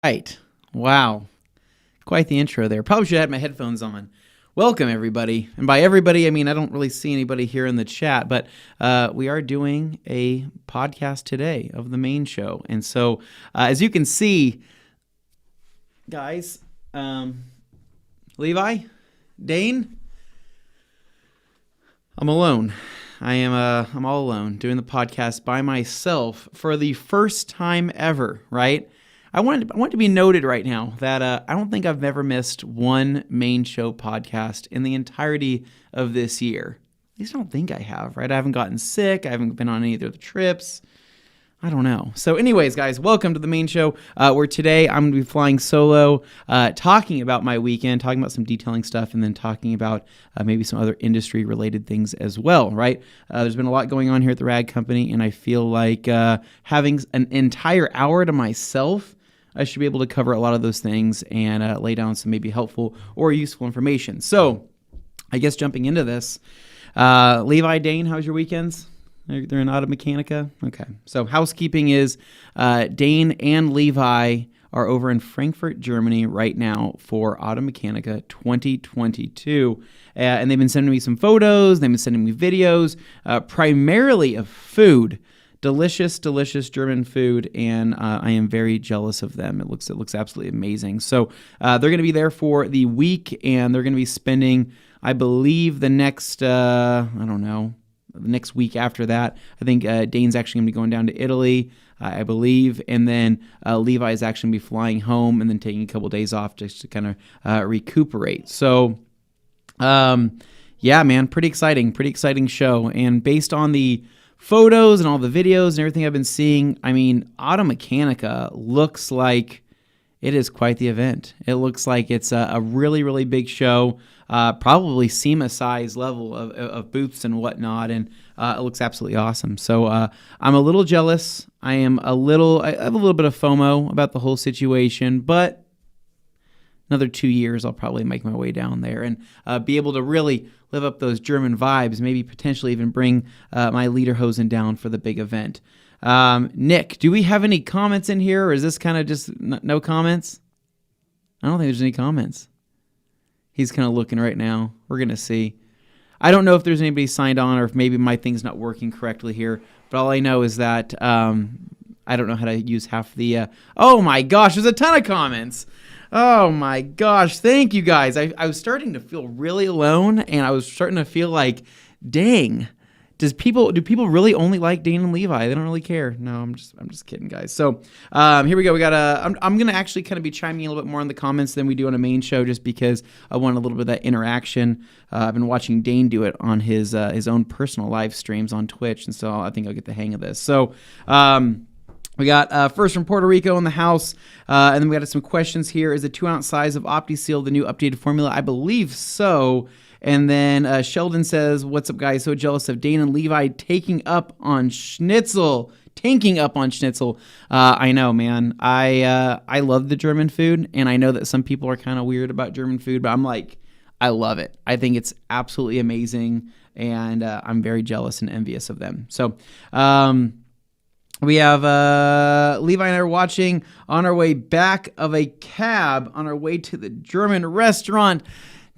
Right. Wow. Quite the intro there. Probably should have had my headphones on. Welcome, everybody. And by everybody, I mean, I don't really see anybody here in the chat, but we are doing a podcast today of the main show. And so, as you can see, guys, Levi, Dane, I'm alone. I'm all alone doing the podcast by myself for the first time ever, right? I want to be noted right now that I don't think I've ever missed one main show podcast in the entirety of this year. At least I don't think I have, right? I haven't gotten sick. I haven't been on any of the trips. I don't know. So anyways, guys, welcome to the main show, where today I'm going to be flying solo, talking about my weekend, talking about some detailing stuff, and then talking about maybe some other industry-related things as well, right? There's been a lot going on here at the Rag Company, and I feel like having an entire hour to myself, I should be able to cover a lot of those things and lay down some maybe helpful or useful information. So I guess jumping into this, Levi, Dane, how's your weekends? They're in Auto Mechanica? Okay. So housekeeping is Dane and Levi are over in Frankfurt, Germany right now for Auto Mechanica 2022. And they've been sending me some photos. They've been sending me videos, primarily of food. Delicious German food, and I am very jealous of them. It looks absolutely amazing. So they're going to be there for the week, and they're going to be spending, I believe, the next the next week after that. I think Dane's actually going to be going down to Italy, I believe, and then Levi is actually going to be flying home and then taking a couple days off just to kind of recuperate. So, yeah, man, pretty exciting show, and based on the photos and all the videos and everything I've been seeing, I mean, Auto Mechanica looks like it is quite the event. It looks like it's a really, really big show, probably SEMA size level of booths and whatnot, and it looks absolutely awesome. So I'm a little jealous. I have a little bit of FOMO about the whole situation, but another 2 years, I'll probably make my way down there and be able to really live up those German vibes, maybe potentially even bring my lederhosen down for the big event. Nick, do we have any comments in here, or is this kind of just no comments? I don't think there's any comments. He's kind of looking right now. We're going to see. I don't know if there's anybody signed on or if maybe my thing's not working correctly here, but all I know is that I don't know how to use half the... oh my gosh, there's a ton of comments. Oh my gosh, thank you guys. I was starting to feel really alone, and I was starting to feel like, dang, do people really only like Dane and Levi? They don't really care. No, I'm just kidding, guys. So here we go. We got I'm gonna actually kind of be chiming in a little bit more on the comments than we do on a main show, just because I want a little bit of that interaction. I've been watching Dane do it on his own personal live streams on Twitch, and so I think I'll get the hang of this. So. We got first from Puerto Rico in the house, and then we got some questions here. Is the 2-ounce size of OptiSeal the new updated formula? I believe so. And then Sheldon says, what's up, guys? So jealous of Dane and Levi tanking up on Schnitzel. I know, man. I love the German food, and I know that some people are kind of weird about German food, but I'm like, I love it. I think it's absolutely amazing, and I'm very jealous and envious of them. So, we have Levi and I are watching on our way back of a cab on our way to the German restaurant.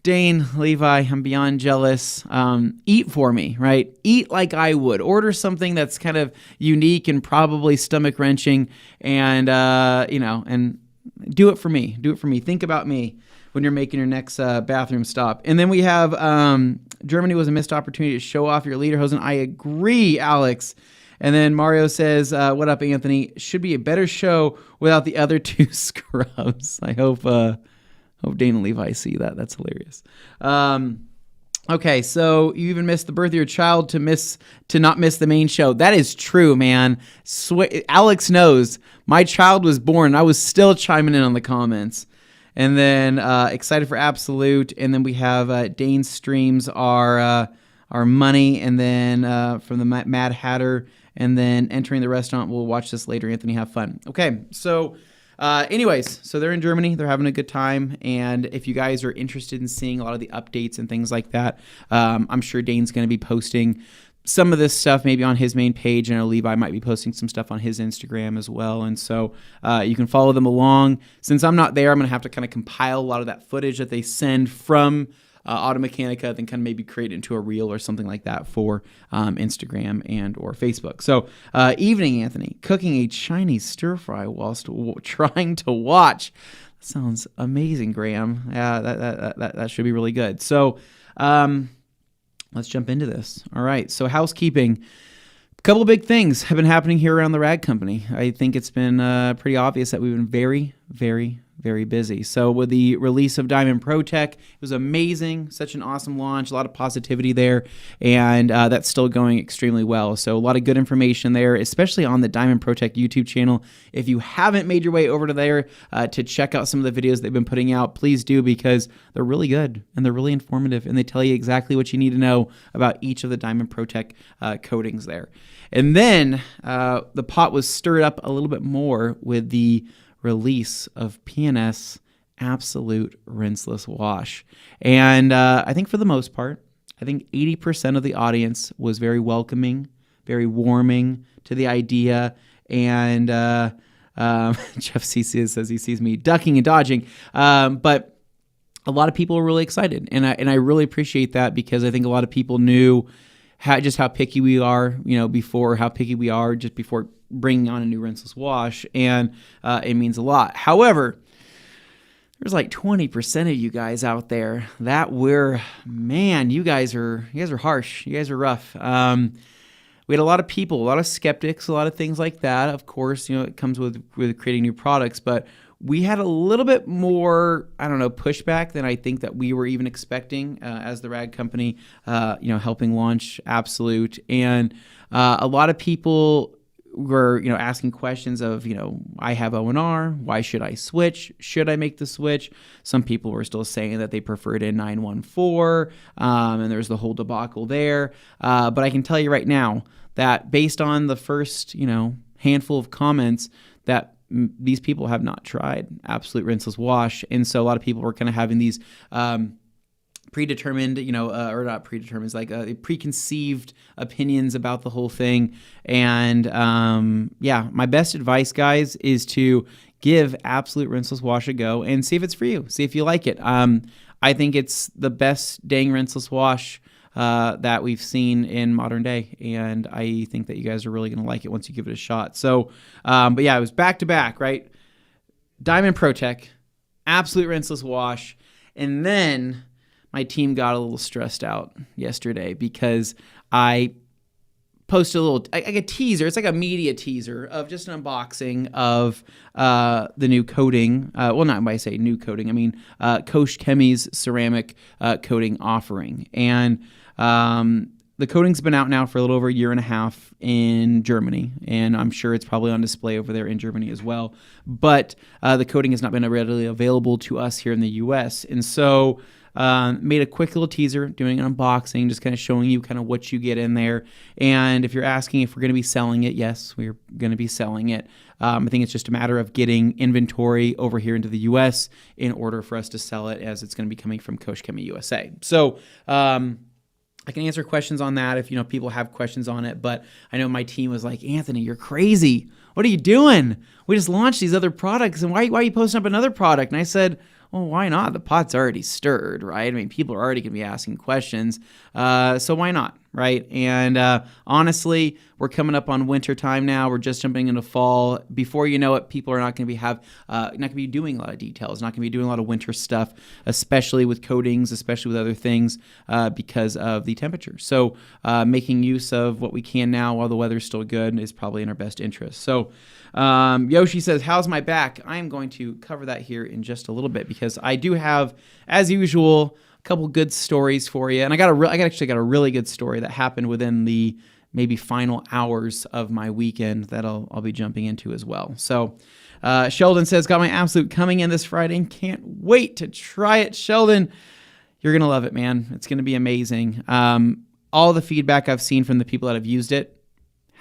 Dane, Levi, I'm beyond jealous. Eat for me, right? Eat like I would. Order something that's kind of unique and probably stomach-wrenching, and and do it for me. Think about me when you're making your next bathroom stop. And then we have Germany was a missed opportunity to show off your lederhosen. I agree, Alex. And then Mario says, what up, Anthony? Should be a better show without the other two scrubs. I hope Dane and Levi see that. That's hilarious. Okay, so you even missed the birth of your child to not miss the main show. That is true, man. Alex knows. My child was born, and I was still chiming in on the comments. And then excited for Absolute. And then we have Dane's streams are money. And then from the Mad Hatter. And then entering the restaurant. We'll watch this later. Anthony, have fun. Okay, so anyways, so they're in Germany. They're having a good time. And if you guys are interested in seeing a lot of the updates and things like that, I'm sure Dane's going to be posting some of this stuff maybe on his main page, and Levi might be posting some stuff on his Instagram as well. And so you can follow them along. Since I'm not there, I'm going to have to kind of compile a lot of that footage that they send from Automechanica, then kind of maybe create it into a reel or something like that for Instagram and or Facebook. So evening, Anthony, cooking a Chinese stir fry whilst trying to watch. Sounds amazing, Graham. Yeah, that should be really good. So let's jump into this. All right. So housekeeping. A couple of big things have been happening here around the rag company. I think it's been pretty obvious that we've been very, very, very busy. So with the release of Diamond Pro Tech, it was amazing. Such an awesome launch. A lot of positivity there. And that's still going extremely well. So a lot of good information there, especially on the Diamond Pro Tech YouTube channel. If you haven't made your way over to there to check out some of the videos they've been putting out, please do, because they're really good and they're really informative. And they tell you exactly what you need to know about each of the Diamond Pro Tech coatings there. And then the pot was stirred up a little bit more with the release of PNS Absolute Rinseless Wash. And I think for the most part, I think 80% of the audience was very welcoming, very warming to the idea. And Jeff CC says he sees me ducking and dodging. But a lot of people were really excited. And I really appreciate that, because I think a lot of people knew just how picky we are, how picky we are just before bringing on a new rinseless wash, and it means a lot. However, there's like 20% of you guys out there that you guys are harsh, you guys are rough. We had a lot of people, a lot of skeptics, a lot of things like that. Of course, it comes with creating new products, but we had a little bit more, pushback than I think that we were even expecting as the rag company, helping launch Absolute. And a lot of people were, asking questions of, I have O&R, why should I switch? Should I make the switch? Some people were still saying that they preferred a 914, and there's the whole debacle there. But I can tell you right now that based on the first, handful of comments, that these people have not tried Absolute Rinseless Wash. And so a lot of people were kind of having these predetermined, or not predetermined, like preconceived opinions about the whole thing. And my best advice, guys, is to give Absolute Rinseless Wash a go and see if it's for you. See if you like it. I think it's the best dang rinseless wash that we've seen in modern day, and I think that you guys are really going to like it once you give it a shot. So, but yeah, it was back to back, right? Diamond Pro Tech, Absolute Rinseless Wash, and then my team got a little stressed out yesterday because I posted like a teaser. It's like a media teaser of just an unboxing of the new coating. Well, not by say new coating, I mean Kosh Chemi's ceramic coating offering. And the coating's been out now for a little over a year and a half in Germany, and I'm sure it's probably on display over there in Germany as well. But the coating has not been readily available to us here in the U.S. And so made a quick little teaser, doing an unboxing, just kind of showing you kind of what you get in there. And if you're asking if we're going to be selling it, yes, we're going to be selling it. I think it's just a matter of getting inventory over here into the U.S. in order for us to sell it, as it's going to be coming from Kosh Chemi USA. So I can answer questions on that if people have questions on it. But I know my team was like, Anthony, you're crazy. What are you doing? We just launched these other products, and why are you posting up another product? And I said, well, why not? The pot's already stirred, right? I mean, people are already going to be asking questions, so why not, right? And honestly, we're coming up on winter time now. We're just jumping into fall. Before you know it, people are not going to be doing a lot of details, not going to be doing a lot of winter stuff, especially with coatings, especially with other things, because of the temperature. So making use of what we can now while the weather's still good is probably in our best interest. So Yoshi says, how's my back? I'm going to cover that here in just a little bit, because I do have, as usual, a couple good stories for you. And I actually got a really good story that happened within the maybe final hours of my weekend that I'll be jumping into as well. So Sheldon says, got my Absolute coming in this Friday and can't wait to try it. Sheldon, you're going to love it, man. It's going to be amazing. All the feedback I've seen from the people that have used it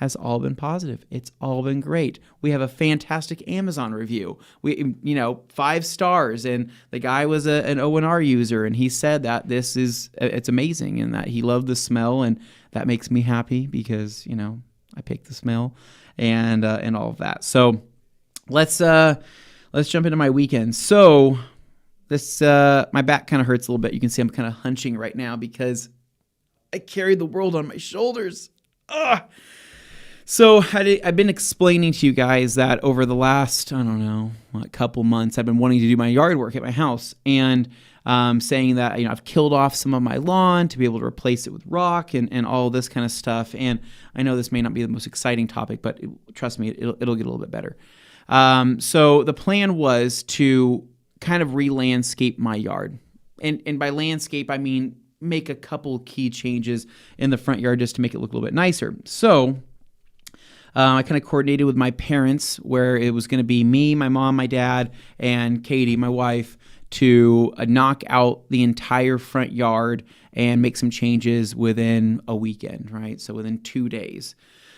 has all been positive. It's all been great. We have a fantastic Amazon review. 5 stars, and the guy was an O&R user, and he said that it's amazing and that he loved the smell, and that makes me happy because, I picked the smell and all of that. So let's jump into my weekend. So this my back kind of hurts a little bit. You can see I'm kind of hunching right now because I carried the world on my shoulders. Ugh. So I've been explaining to you guys that over the last, a couple months, I've been wanting to do my yard work at my house, and saying that, I've killed off some of my lawn to be able to replace it with rock and all this kind of stuff. And I know this may not be the most exciting topic, but trust me, it'll get a little bit better. So the plan was to kind of re-landscape my yard. And by landscape, I mean make a couple key changes in the front yard just to make it look a little bit nicer. So I kind of coordinated with my parents where it was going to be me, my mom, my dad, and Katie, my wife, to knock out the entire front yard and make some changes within a weekend, right? So within 2 days.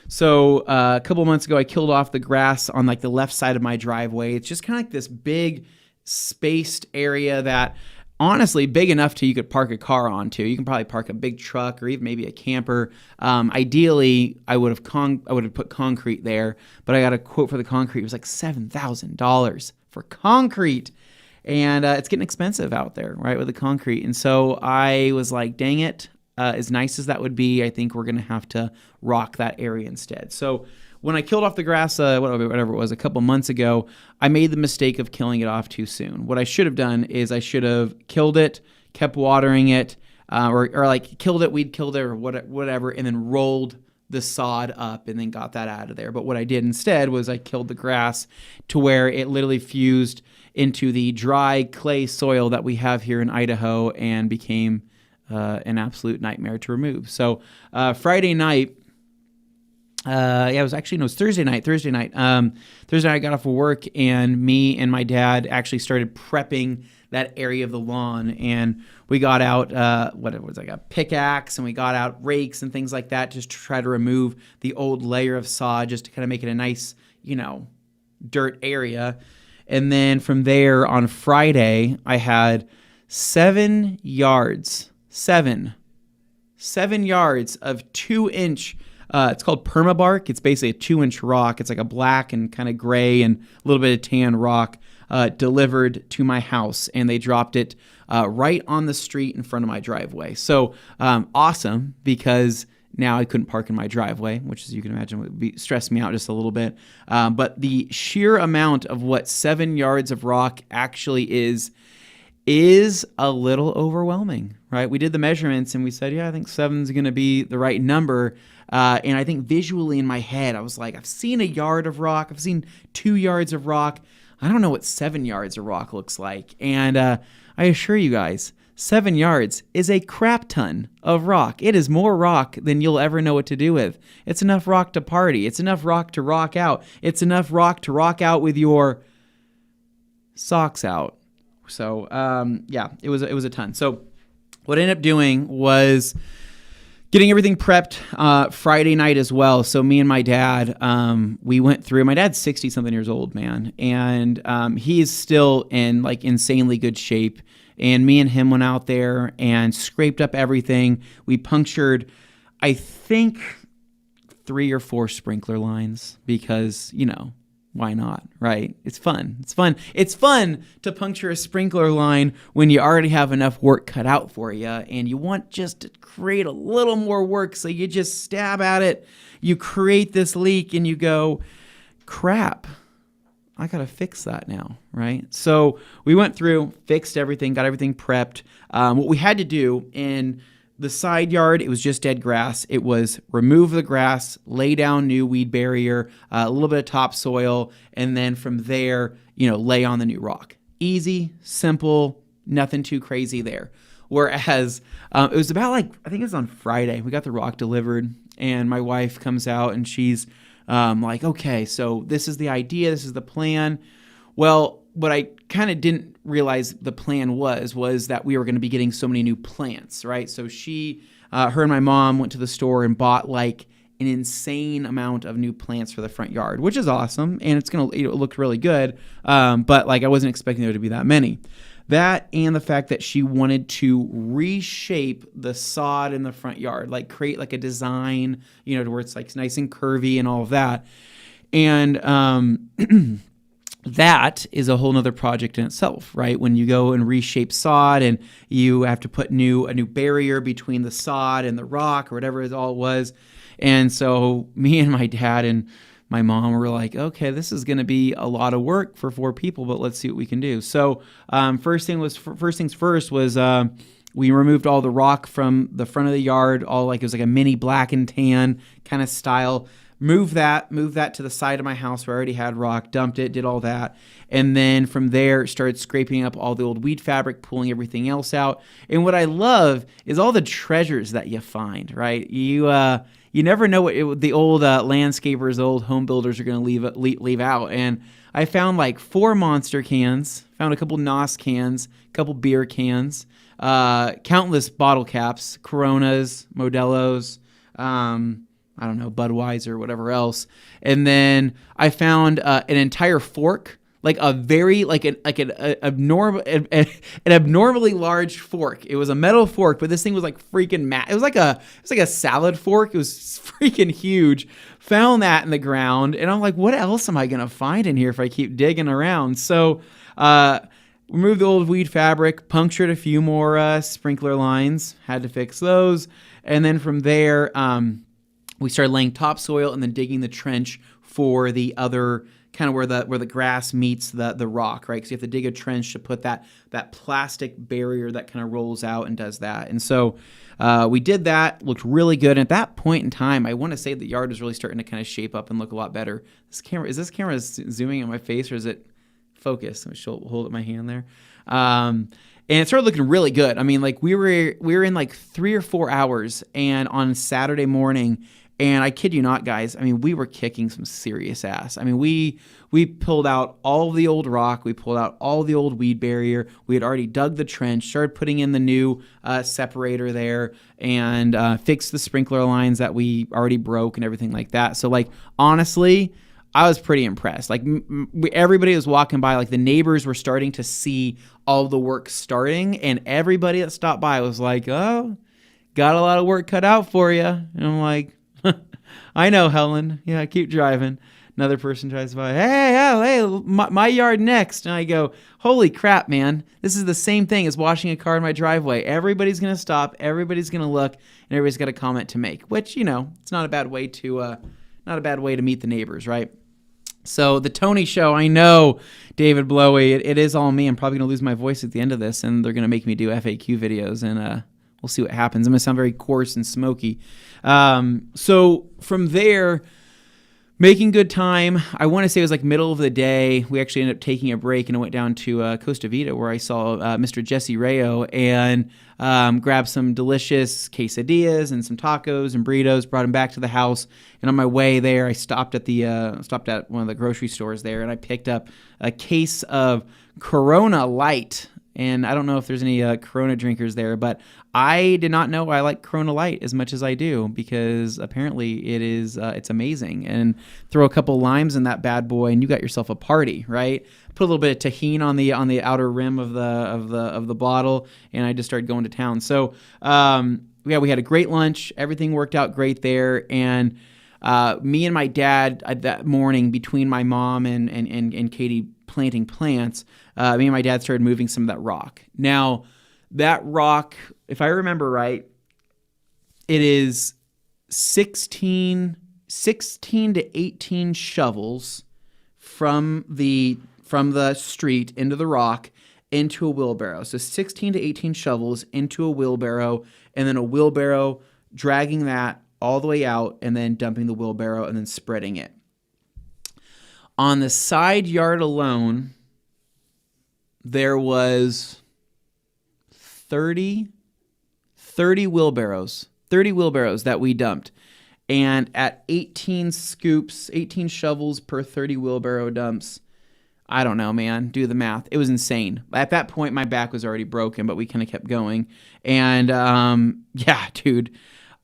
So a couple months ago, I killed off the grass on like the left side of my driveway. It's just kind of like this big spaced area that, honestly, big enough to you could park a car onto. You can probably park a big truck or even maybe a camper. Ideally, I would have put concrete there, but I got a quote for the concrete. It was like $7,000 for concrete, and it's getting expensive out there, right, with the concrete. And so I was like, dang it, as nice as that would be, I think we're going to have to rock that area instead. So when I killed off the grass, whatever it was, a couple months ago, I made the mistake of killing it off too soon. What I should have done is I should have killed it, kept watering it, or like killed it, weed killed it, or whatever, and then rolled the sod up and then got that out of there. But what I did instead was I killed the grass to where it literally fused into the dry clay soil that we have here in Idaho and became an absolute nightmare to remove. So Friday night, it was Thursday night. Thursday night, I got off of work, and me and my dad actually started prepping that area of the lawn, and we got out a pickaxe, and we got out rakes and things like that just to try to remove the old layer of sod, just to kind of make it a nice, dirt area. And then from there on Friday, I had 7 yards of 2-inch. It's called permabark. It's basically a 2-inch rock. It's like a black and kind of gray and a little bit of tan rock delivered to my house, and they dropped it right on the street in front of my driveway. So awesome, because now I couldn't park in my driveway, which, as you can imagine, would stress me out just a little bit. But the sheer amount of what 7 yards of rock actually is a little overwhelming, right? We did the measurements and we said, I think 7 is going to be the right number. And I think visually in my head, I was like, I've seen a yard of rock. I've seen 2 yards of rock. I don't know what 7 yards of rock looks like. And I assure you guys, 7 yards is a crap ton of rock. It is more rock than you'll ever know what to do with. It's enough rock to party. It's enough rock to rock out. It's enough rock to rock out with your socks out. So, it was a ton. So what I ended up doing was getting everything prepped Friday night as well. So me and my dad, we went through. My dad's 60-something years old, man, and he is still in like insanely good shape. And me and him went out there and scraped up everything. We punctured, I think, 3 or 4 sprinkler lines because, why not, right? It's fun. It's fun to puncture a sprinkler line when you already have enough work cut out for you, and you want just to create a little more work, so you just stab at it. You create this leak, and you go, crap, I got to fix that now, right? So we went through, fixed everything, got everything prepped. What we had to do in the side yard, it was just dead grass. It was remove the grass, lay down new weed barrier, a little bit of topsoil, and then from there, lay on the new rock. Easy, simple, nothing too crazy there. Whereas it was about I think it was on Friday, we got the rock delivered, and my wife comes out and she's like, okay, so this is the idea, this is the plan. Well, what I kind of didn't realize the plan was that we were going to be getting so many new plants, right? So her and my mom went to the store and bought like an insane amount of new plants for the front yard, which is awesome. And it's going to look really good. But like, I wasn't expecting there to be that many. That and the fact that she wanted to reshape the sod in the front yard, like create like a design, to where it's like nice and curvy and all of that. And that is a whole nother project in itself, right? When you go and reshape sod and you have to put a new barrier between the sod and the rock or whatever it all was. And so me and my dad and my mom were like, okay, this is going to be a lot of work for 4 people, but let's see what we can do. So first things first was we removed all the rock from the front of the yard, it was like a mini black and tan kind of style. Moved that to the side of my house where I already had rock, dumped it, did all that. And then from there, started scraping up all the old weed fabric, pulling everything else out. And what I love is all the treasures that you find, right? You never know what the old landscapers, the old home builders are going to leave out. And I found like 4 Monster cans, found a couple NOS cans, a couple beer cans, countless bottle caps, Coronas, Modelo's, I don't know, Budweiser or whatever else. And then I found an entire fork, like a very an abnormally large fork. It was a metal fork, but this thing was like freaking it was like a salad fork. It was freaking huge. Found that in the ground, and I'm like, what else am I gonna find in here if I keep digging around? So removed the old weed fabric, punctured a few more sprinkler lines, had to fix those, and then from there we started laying topsoil and then digging the trench for the other kind of where the grass meets the rock, right? Because you have to dig a trench to put that plastic barrier that kind of rolls out and does that. And so we did that, looked really good. And at that point in time, I want to say the yard was really starting to kind of shape up and look a lot better. Is this camera zooming in my face or is it focused? I should hold up my hand there. And it started looking really good. I mean, like we were in like 3 or 4 hours, and on Saturday morning. And I kid you not, guys, I mean, we were kicking some serious ass. I mean, we pulled out all the old rock. We pulled out all the old weed barrier. We had already dug the trench, started putting in the new separator there, and fixed the sprinkler lines that we already broke and everything like that. So, like, honestly, I was pretty impressed. Like, everybody was walking by. Like, the neighbors were starting to see all the work starting, and everybody that stopped by was like, oh, got a lot of work cut out for you. And I'm like, I know, Helen. Yeah, keep driving. Another person drives by. Hey, my yard next. And I go, holy crap, man. This is the same thing as washing a car in my driveway. Everybody's going to stop. Everybody's going to look. And everybody's got a comment to make. Which, it's not a bad way to meet the neighbors, right? So the Tony Show, I know, David Blowy, it is all me. I'm probably going to lose my voice at the end of this. And they're going to make me do FAQ videos. And we'll see what happens. I'm going to sound very coarse and smoky. So from there, making good time. I want to say it was like middle of the day. We actually ended up taking a break, and I went down to Costa Vida where I saw Mr. Jesse Rayo and grabbed some delicious quesadillas and some tacos and burritos, brought them back to the house. And on my way there, I stopped at one of the grocery stores there, and I picked up a case of Corona Light. And I don't know if there's any Corona drinkers there, but I did not know I like Corona Light as much as I do, because apparently it's amazing. And throw a couple limes in that bad boy, and you got yourself a party, right? Put a little bit of tahini on the outer rim of the bottle, and I just started going to town. So we had a great lunch. Everything worked out great there, and me and my dad that morning, between my mom and Katie planting plants, me and my dad started moving some of that rock. Now, that rock, if I remember right, it is 16 to 18 shovels from the street into the rock into a wheelbarrow. So 16 to 18 shovels into a wheelbarrow, and then a wheelbarrow dragging that all the way out, and then dumping the wheelbarrow and then spreading it. On the side yard alone, there was 30 wheelbarrows that we dumped. And at 18 shovels per 30 wheelbarrow dumps, I don't know, man. Do the math. It was insane. At that point, my back was already broken, but we kind of kept going. And yeah, dude,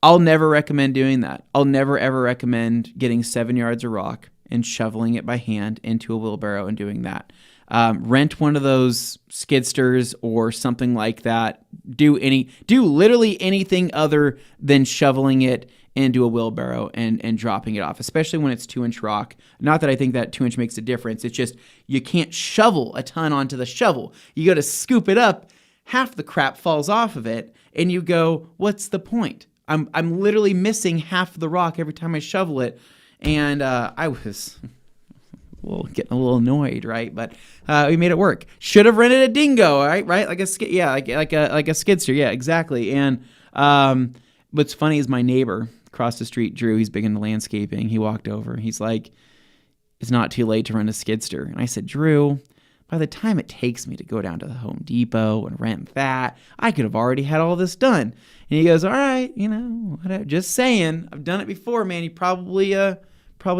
I'll never recommend doing that. I'll never, ever recommend getting 7 yards of rock and shoveling it by hand into a wheelbarrow and doing that. Rent one of those skidsters or something like that. Do literally anything other than shoveling it into a wheelbarrow and dropping it off, especially when it's 2-inch rock. Not that I think that 2-inch makes a difference. It's just you can't shovel a ton onto the shovel. You got to scoop it up. Half the crap falls off of it, and you go, "What's the point? I'm literally missing half the rock every time I shovel it," and I was getting a little annoyed, right? But we made it work. Should have rented a dingo, right? Like a skidster, yeah, exactly. And what's funny is my neighbor across the street, Drew. He's big into landscaping. He walked over. He's like, "It's not too late to rent a skidster." And I said, "Drew, by the time it takes me to go down to the Home Depot and rent that, I could have already had all this done." And he goes, "All right, whatever. Just saying, I've done it before, man. You probably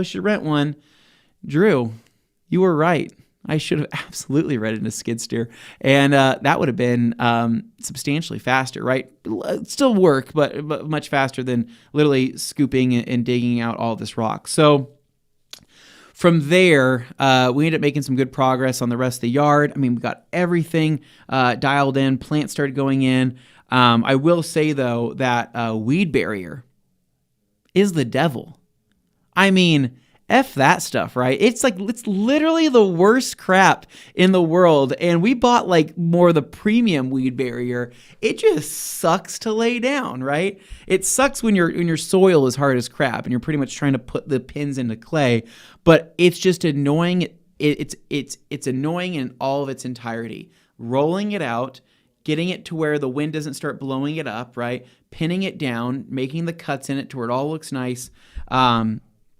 should rent one." Drew, you were right. I should have absolutely rented a skid steer, and that would have been substantially faster, right? Still work, but much faster than literally scooping and digging out all this rock. So from there, we ended up making some good progress on the rest of the yard. I mean, we got everything dialed in. Plants started going in. I will say, though, that weed barrier is the devil. I mean, F that stuff, right? It's literally the worst crap in the world. And we bought more of the premium weed barrier. It just sucks to lay down, right? It sucks when your soil is hard as crap and you're pretty much trying to put the pins into clay, but it's just annoying. It's annoying in all of its entirety. Rolling it out, getting it to where the wind doesn't start blowing it up, right? Pinning it down, making the cuts in it to where it all looks nice.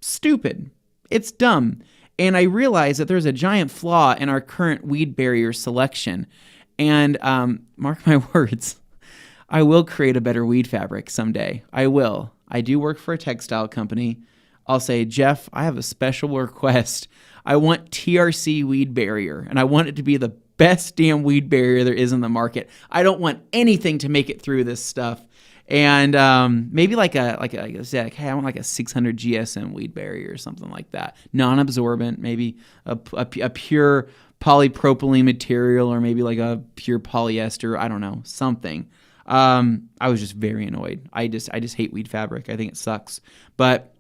Stupid. It's dumb. And I realize that there's a giant flaw in our current weed barrier selection. And mark my words, I will create a better weed fabric someday. I will. I do work for a textile company. I'll say, "Jeff, I have a special request. I want TRC weed barrier, and I want it to be the best damn weed barrier there is in the market. I don't want anything to make it through this stuff." And maybe hey, I want like a 600 GSM weed barrier or something like that. Non-absorbent, maybe a pure polypropylene material, or maybe like a pure polyester. I don't know, something. I was just very annoyed. I just hate weed fabric. I think it sucks. But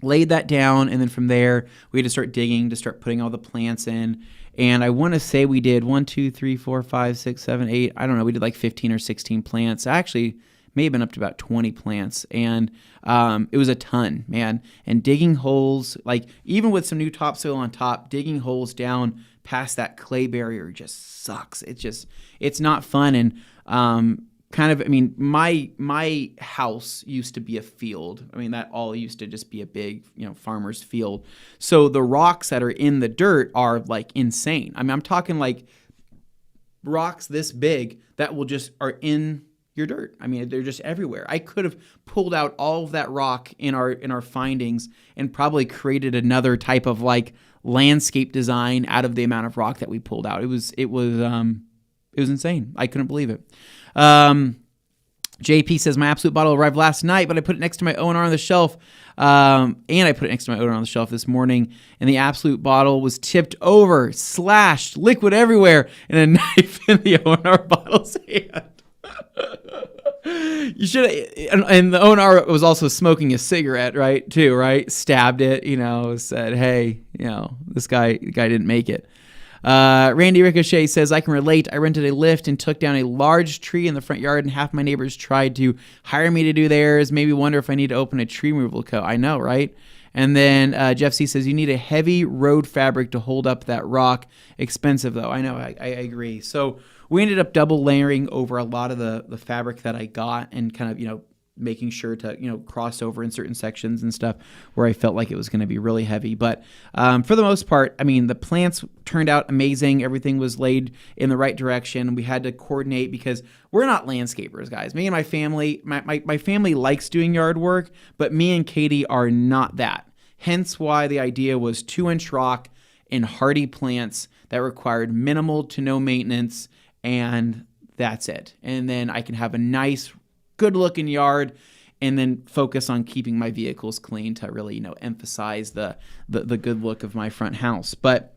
laid that down, and then from there we had to start digging to start putting all the plants in. And I want to say we did 1, 2, 3, 4, 5, 6, 7, 8. I don't know. We did like 15 or 16 plants. Actually, may have been up to about 20 plants, and it was a ton, man. And digging holes, even with some new topsoil on top, digging holes down past that clay barrier just sucks. It's not fun. And my house used to be a field. I mean, that all used to just be a big, farmer's field. So the rocks that are in the dirt are insane. I mean, I'm talking rocks this big that are in your dirt. I mean, they're just everywhere. I could have pulled out all of that rock in our findings and probably created another type of landscape design out of the amount of rock that we pulled out. It was insane. I couldn't believe it. JP says, "My Absolute bottle arrived last night, but I put it next to my O&R on the shelf. And I put it next to my O&R on the shelf this morning, and the Absolute bottle was tipped over, slashed, liquid everywhere, and a knife in the O&R bottle's hand." You should, and the owner was also smoking a cigarette, right? Too, right? Stabbed it, said, "Hey, this guy didn't make it." Randy Ricochet says, "I can relate. I rented a lift and took down a large tree in the front yard, and half my neighbors tried to hire me to do theirs. Maybe wonder if I need to open a tree removal co." I know, right? And then Jeff C says, "You need a heavy road fabric to hold up that rock. Expensive, though." I know, I agree. So we ended up double layering over a lot of the fabric that I got, and kind of, making sure to, cross over in certain sections and stuff where I felt like it was going to be really heavy. But for the most part, I mean, the plants turned out amazing. Everything was laid in the right direction. We had to coordinate because we're not landscapers, guys. Me and my family, my family likes doing yard work, but me and Katie are not that. Hence why the idea was 2-inch rock and hardy plants that required minimal to no maintenance, and that's it. And then I can have a nice, good-looking yard and then focus on keeping my vehicles clean to really, emphasize the good look of my front house. But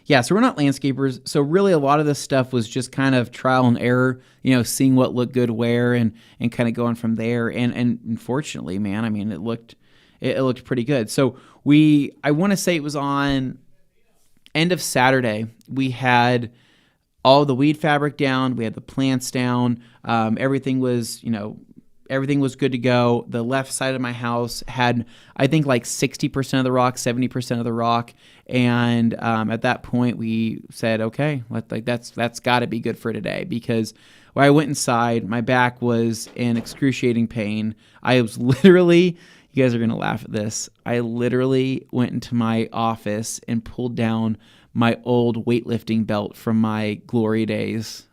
yeah, so we're not landscapers. So really a lot of this stuff was just kind of trial and error, seeing what looked good where and kind of going from there. And unfortunately, man, I mean, it looked pretty good. So I want to say it was on end of Saturday, we had all the weed fabric down. We had the plants down. Everything was good to go. The left side of my house had, I think, like 60% of the rock, 70% of the rock. And at that point, we said, okay, that's got to be good for today. Because when I went inside, my back was in excruciating pain. I was literally, you guys are going to laugh at this, I literally went into my office and pulled down my old weightlifting belt from my glory days.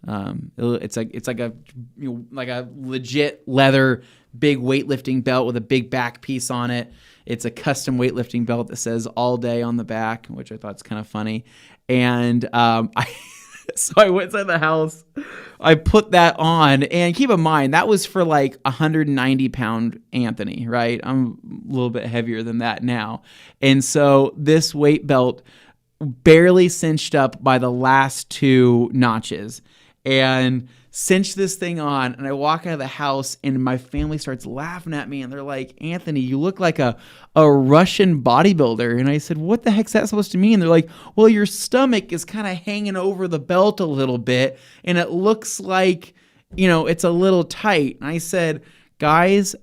It's like a legit leather big weightlifting belt with a big back piece on it. It's a custom weightlifting belt that says all day on the back, which I thought is kind of funny. And so I went inside the house, I put that on, and keep in mind, that was for like 190-pound Anthony, right? I'm a little bit heavier than that now. And so this weight belt barely cinched up by the last two notches, and cinched this thing on, and I walk out of the house, and my family starts laughing at me, and they're like, Anthony, you look like a Russian bodybuilder. And I said, what the heck's that supposed to mean? They're like, well, your stomach is kind of hanging over the belt a little bit, and it looks like, it's a little tight. And I said, guys,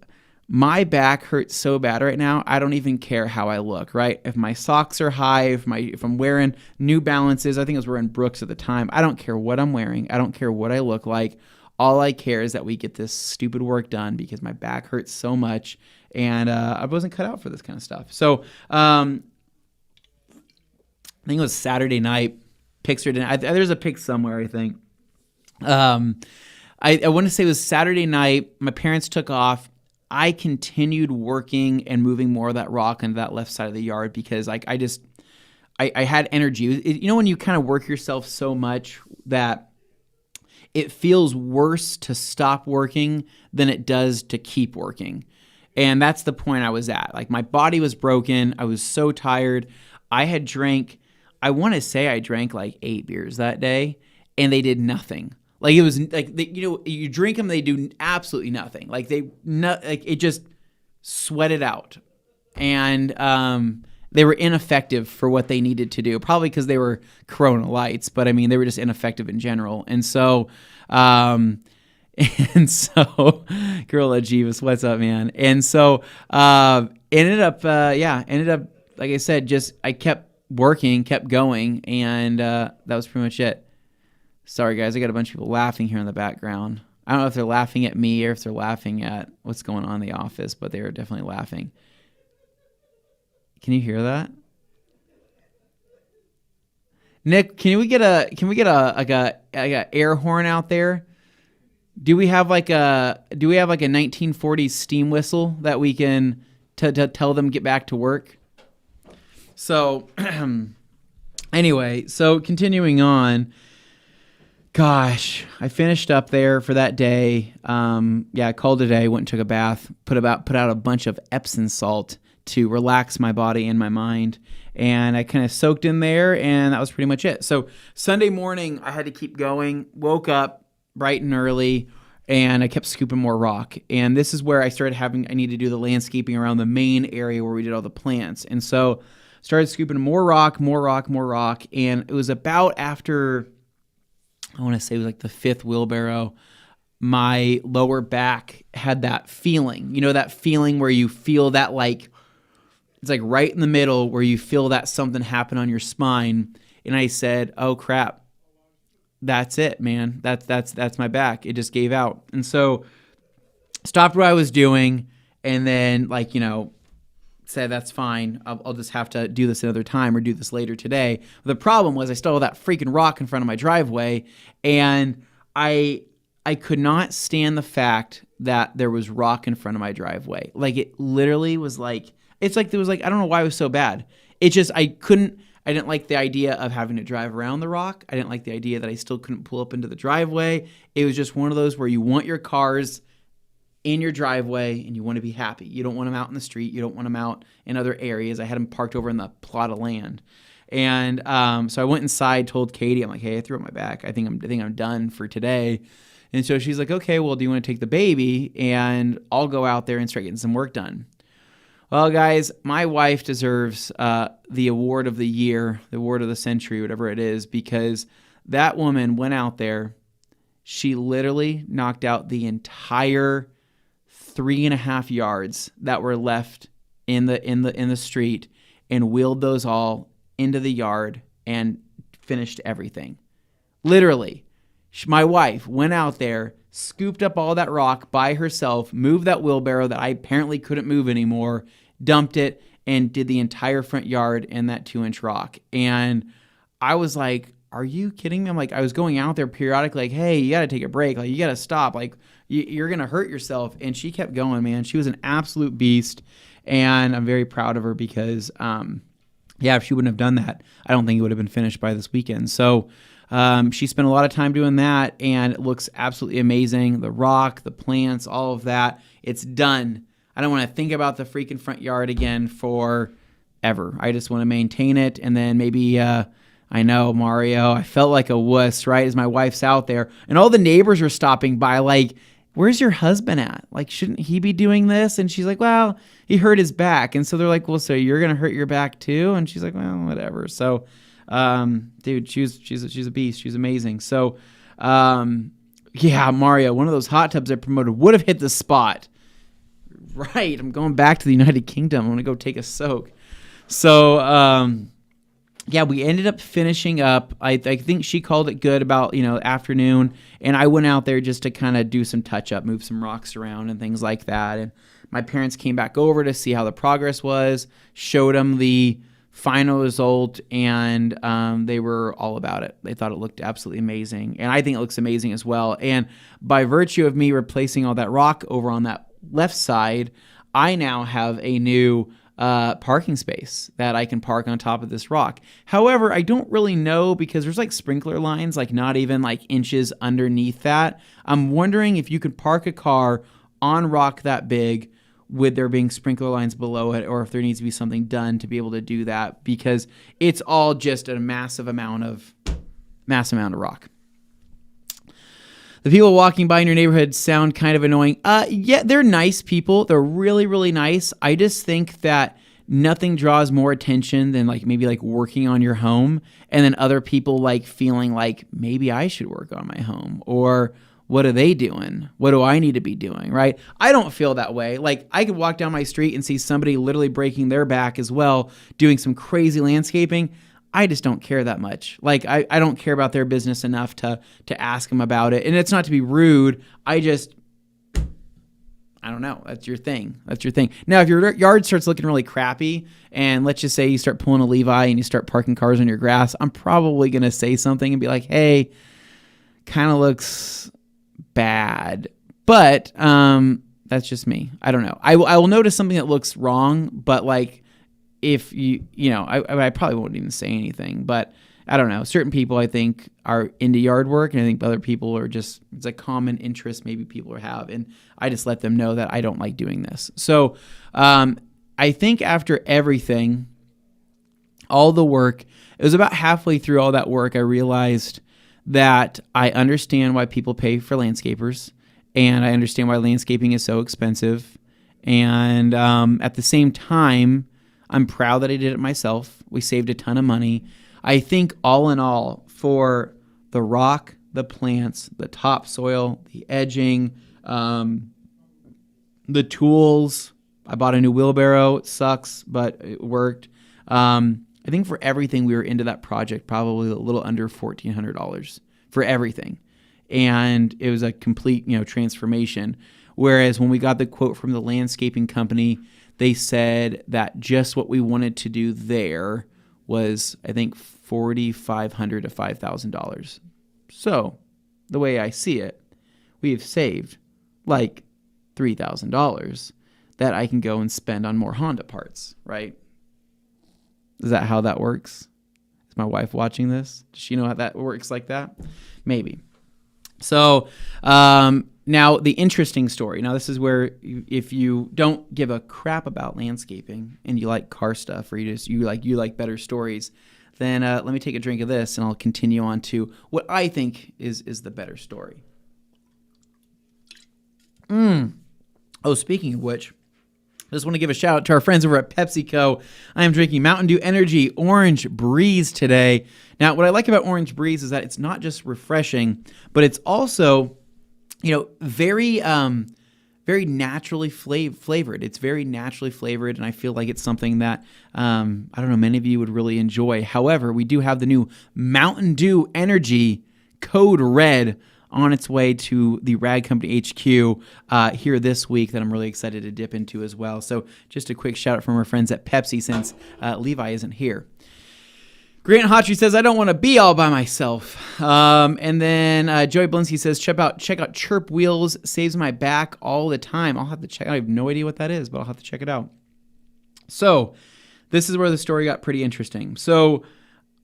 my back hurts so bad right now, I don't even care how I look, right? If my socks are high, if I'm wearing New Balances, I think I was wearing Brooks at the time, I don't care what I'm wearing. I don't care what I look like. All I care is that we get this stupid work done because my back hurts so much, and I wasn't cut out for this kind of stuff. So I think it was Saturday night. Pics are done. There's a pic somewhere, I think. I want to say it was Saturday night. My parents took off. I continued working and moving more of that rock into that left side of the yard because I had energy. When you kind of work yourself so much that it feels worse to stop working than it does to keep working. And that's the point I was at. Like, my body was broken. I was so tired. I want to say I drank like 8 beers that day, and they did nothing. Like, it was like, you drink them, they do absolutely nothing. Like, it just sweated out. And they were ineffective for what they needed to do, probably because they were Corona Lights, but I mean, they were just ineffective in general. And so, Gorilla Jeeves, what's up, man? And so, ended up, like I said, I kept working, kept going, and that was pretty much it. Sorry, guys, I got a bunch of people laughing here in the background. I don't know if they're laughing at me or if they're laughing at what's going on in the office, but they were definitely laughing. Can you hear that? Nick, can we get a air horn out there? Do we have like a 1940s steam whistle that we can to tell them get back to work? So anyway, so continuing on. Gosh, I finished up there for that day. I called it a day, went and took a bath, put out a bunch of Epsom salt to relax my body and my mind. And I kind of soaked in there, and that was pretty much it. So Sunday morning, I had to keep going, woke up bright and early, and I kept scooping more rock. And this is where I need to do the landscaping around the main area where we did all the plants. And so started scooping more rock. And it was about after, I want to say it was like the 5th wheelbarrow, my lower back had that feeling. That feeling where you feel that, like, it's like right in the middle where you feel that something happen on your spine. And I said, oh crap, that's it, man. That's my back. It just gave out. And so stopped what I was doing, and then said, that's fine. I'll just have to do this another time or do this later today. The problem was I still had that freaking rock in front of my driveway, and I could not stand the fact that there was rock in front of my driveway. Like, it literally was like, I don't know why it was so bad. It just, I didn't like the idea of having to drive around the rock. I didn't like the idea that I still couldn't pull up into the driveway. It was just one of those where you want your cars in your driveway, and you want to be happy. You don't want them out in the street. You don't want them out in other areas. I had them parked over in the plot of land. And so I went inside, told Katie, I'm like, hey, I threw up my back. I think I'm done for today. And so she's like, okay, well, do you want to take the baby? And I'll go out there and start getting some work done. Well, guys, my wife deserves the award of the year, the award of the century, whatever it is, because that woman went out there. She literally knocked out the entire 3.5 yards that were left in the street and wheeled those all into the yard and finished everything. Literally, my wife went out there, scooped up all that rock by herself, moved that wheelbarrow that I apparently couldn't move anymore, dumped it, and did the entire front yard in that 2-inch rock. And I was like, are you kidding me? I'm like, I was going out there periodically, like, hey, you got to take a break. Like, you got to stop. Like, you're going to hurt yourself. And she kept going, man. She was an absolute beast. And I'm very proud of her because, if she wouldn't have done that, I don't think it would have been finished by this weekend. So she spent a lot of time doing that, and it looks absolutely amazing. The rock, the plants, all of that. It's done. I don't want to think about the freaking front yard again forever. I just want to maintain it, and then maybe... I know, Mario, I felt like a wuss, right, as my wife's out there. And all the neighbors are stopping by like, where's your husband at? Like, shouldn't he be doing this? And she's like, well, he hurt his back. And so they're like, well, so you're going to hurt your back too? And she's like, well, whatever. So, dude, she's a beast. She's amazing. So, Mario, one of those hot tubs I promoted would have hit the spot. Right, I'm going back to the United Kingdom. I'm going to go take a soak. So, we ended up finishing up. I think she called it good about, afternoon. And I went out there just to kind of do some touch up, move some rocks around and things like that. And my parents came back over to see how the progress was, showed them the final result, and they were all about it. They thought it looked absolutely amazing. And I think it looks amazing as well. And by virtue of me replacing all that rock over on that left side, I now have a new parking space that I can park on top of this rock. However, I don't really know because there's like sprinkler lines, like not even like inches underneath that. I'm wondering if you could park a car on rock that big with there being sprinkler lines below it, or if there needs to be something done to be able to do that, because it's all just a massive amount of rock. The people walking by in your neighborhood sound kind of annoying. They're nice people. They're really, really nice. I just think that nothing draws more attention than maybe working on your home, and then other people feeling like maybe I should work on my home, or what are they doing? What do I need to be doing, right? I don't feel that way. I could walk down my street and see somebody literally breaking their back as well, doing some crazy landscaping. I just don't care that much. I don't care about their business enough to ask them about it. And it's not to be rude. I don't know. That's your thing. Now, if your yard starts looking really crappy, and let's just say you start pulling a Levi and you start parking cars on your grass, I'm probably going to say something and be like, hey, kind of looks bad. But that's just me. I don't know. I will notice something that looks wrong, but if I probably won't even say anything, but I don't know. Certain people I think are into yard work, and I think other people are just, it's a common interest maybe people have, and I just let them know that I don't like doing this. So I think after everything, all the work, it was about halfway through all that work, I realized that I understand why people pay for landscapers, and I understand why landscaping is so expensive. And at the same time, I'm proud that I did it myself. We saved a ton of money. I think all in all, for the rock, the plants, the topsoil, the edging, the tools, I bought a new wheelbarrow. It sucks, but it worked. I think for everything, we were into that project probably a little under $1,400 for everything. And it was a complete, transformation. Whereas when we got the quote from the landscaping company, they said that just what we wanted to do there was, I think, $4,500 to $5,000. So, the way I see it, we have saved $3,000 that I can go and spend on more Honda parts, right? Is that how that works? Is my wife watching this? Does she know how that works like that? Maybe. So, Now, the interesting story. Now, this is where if you don't give a crap about landscaping and you like car stuff, or you like better stories, then let me take a drink of this and I'll continue on to what I think is the better story. Oh, speaking of which, I just want to give a shout out to our friends over at PepsiCo. I am drinking Mountain Dew Energy Orange Breeze today. Now, what I like about Orange Breeze is that it's not just refreshing, but it's also, very naturally flavored. It's very naturally flavored, and I feel like it's something that, many of you would really enjoy. However, we do have the new Mountain Dew Energy Code Red on its way to the Rag Company HQ here this week that I'm really excited to dip into as well. So just a quick shout out from our friends at Pepsi since Levi isn't here. Grant Hotry says, I don't want to be all by myself. And then Joey Blinsky says, check out Chirp Wheels, saves my back all the time. I'll have to check. I have no idea what that is, but I'll have to check it out. So this is where the story got pretty interesting. So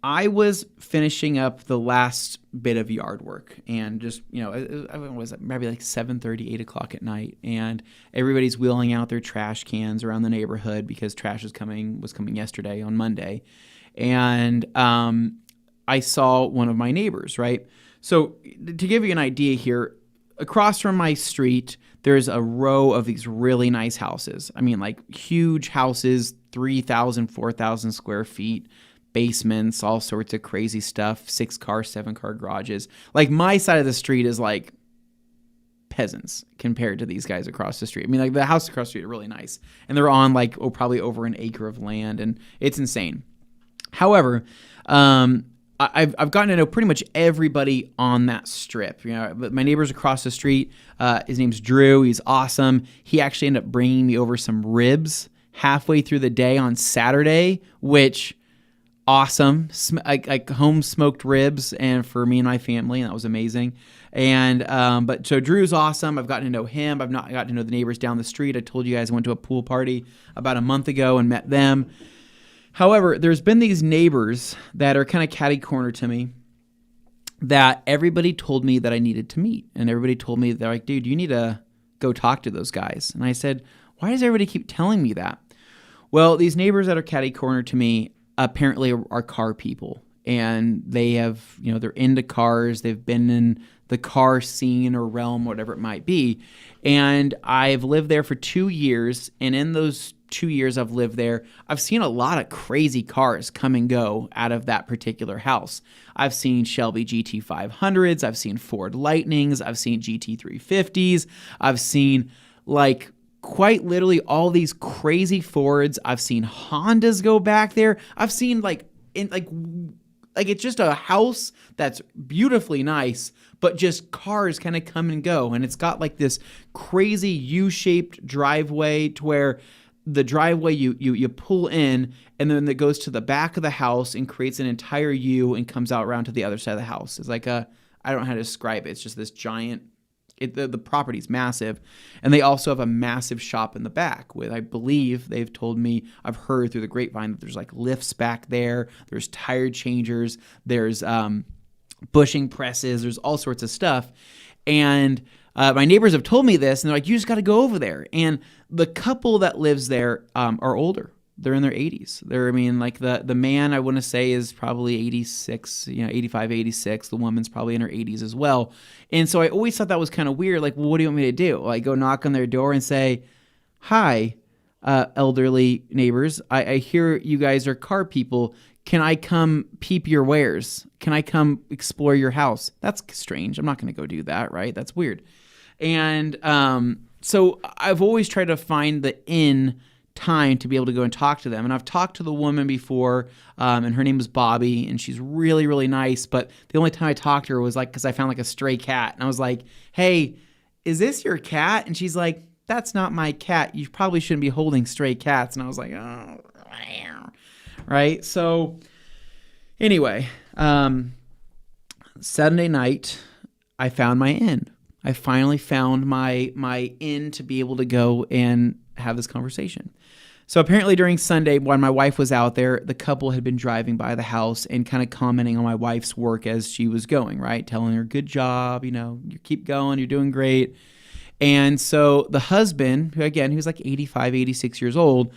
I was finishing up the last bit of yard work and just, it was maybe like 7:30, 8 o'clock at night. And everybody's wheeling out their trash cans around the neighborhood because trash was coming yesterday on Monday. And I saw one of my neighbors, right? So to give you an idea here, across from my street, there's a row of these really nice houses. I mean, like huge houses, 3,000, 4,000 square feet, basements, all sorts of crazy stuff, 6-car, 7-car garages. Like my side of the street is like peasants compared to these guys across the street. I mean, like the houses across the street are really nice. And they're on probably over an acre of land, and it's insane. However, I've gotten to know pretty much everybody on that strip. But my neighbor's across the street. His name's Drew. He's awesome. He actually ended up bringing me over some ribs halfway through the day on Saturday, which awesome, like home smoked ribs, and for me and my family, and that was amazing. And but so Drew's awesome. I've gotten to know him. I've not gotten to know the neighbors down the street. I told you guys I went to a pool party about a month ago and met them. However, there's been these neighbors that are kind of catty corner to me that everybody told me that I needed to meet. And everybody told me, they're like, dude, you need to go talk to those guys. And I said, why does everybody keep telling me that? Well, these neighbors that are catty corner to me apparently are car people. And they have, they're into cars. They've been in the car scene or realm, whatever it might be. And I've lived there for 2 years. And in those 2 years I've lived there, I've seen a lot of crazy cars come and go out of that particular house. I've seen Shelby GT500s. I've seen Ford Lightnings. I've seen GT350s. I've seen quite literally all these crazy Fords. I've seen Hondas go back there. I've seen it's just a house that's beautifully nice, but just cars kind of come and go. And it's got like this crazy U-shaped driveway to where the driveway you pull in, and then it goes to the back of the house and creates an entire U and comes out around to the other side of the house. It's like I don't know how to describe it. It's just this giant. The property's massive, and they also have a massive shop in the back with, I believe they've told me, I've heard through the grapevine that there's like lifts back there, there's tire changers, there's bushing presses, there's all sorts of stuff. And my neighbors have told me this, and they're like, you just got to go over there. And the couple that lives there are older. They're in their 80s. The man, I want to say, is probably 86, 85, 86. The woman's probably in her 80s as well. And so I always thought that was kind of weird. Like, well, what do you want me to do? Like, go knock on their door and say, hi, elderly neighbors. I hear you guys are car people. Can I come peep your wares? Can I come explore your house? That's strange. I'm not going to go do that, right? That's weird. And so I've always tried to find the time to be able to go and talk to them. And I've talked to the woman before, and her name was Bobby, and she's really, really nice. But the only time I talked to her was because I found a stray cat. And I was like, hey, is this your cat? And she's like, that's not my cat. You probably shouldn't be holding stray cats. And I was like, oh, right. So anyway, Saturday night, I found my inn. I finally found my inn to be able to go and have this conversation. So apparently during Sunday, when my wife was out there, the couple had been driving by the house and kind of commenting on my wife's work as she was going, right? Telling her, good job, you keep going, you're doing great. And so the husband, who's like 85, 86 years old,